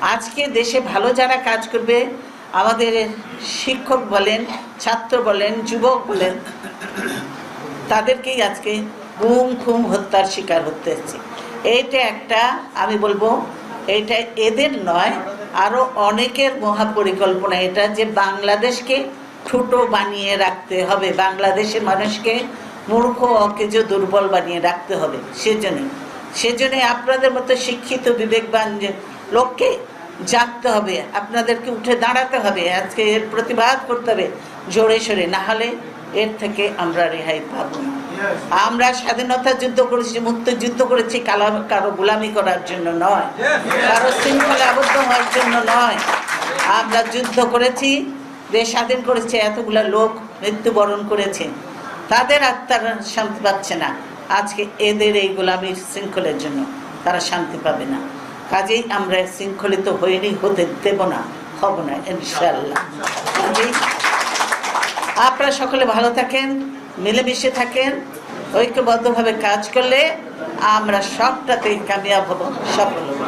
আজকে দেশে ভালো যারা কাজ করবে, আমাদের শিক্ষক বলেন, ছাত্র বলেন, যুবক বলেন, তাদেরকেই আজকে গুম খুম হত্যার শিকার হতে হচ্ছে। এইটা একটা, আমি বলবো এইটা এদের নয়, আরও অনেকের মহাপরিকল্পনা এটা, যে বাংলাদেশকে ছোটো বানিয়ে রাখতে হবে, বাংলাদেশের মানুষকে মূর্খ, অকেজো, দুর্বল বানিয়ে রাখতে হবে। সেজন্য আপনাদের মতো শিক্ষিত বিবেকবান লোককে জাগতে হবে, আপনাদেরকে উঠে দাঁড়াতে হবে, আজকে এর প্রতিবাদ করতে হবে জোরে সোরে, না হলে এর থেকে আমরা রেহাই পাব না। আমরা স্বাধীনতা যুদ্ধ করেছি, মুক্তিযুদ্ধ করেছি কারো গোলামি করার জন্য নয়, কারো শৃঙ্খলা আবদ্ধ হওয়ার জন্য নয়। আমরা যুদ্ধ করেছি, দেশ স্বাধীন করেছে, এতগুলা লোক মৃত্যুবরণ করেছে, তাদের আত্মারা শান্তি পাচ্ছে না। আজকে এদের এই গোলামির শৃঙ্খলের জন্য তারা শান্তি পাবে না। কাজেই আমরা শৃঙ্খলিত হতে দেব না, হব না ইনশাআল্লাহ। কাজেই আপনারা সকলে ভালো থাকেন, মিলেমিশে থাকেন, ঐক্যবদ্ধভাবে কাজ করলে আমরা সবটাতেই কামিয়াব হব, সফল হব।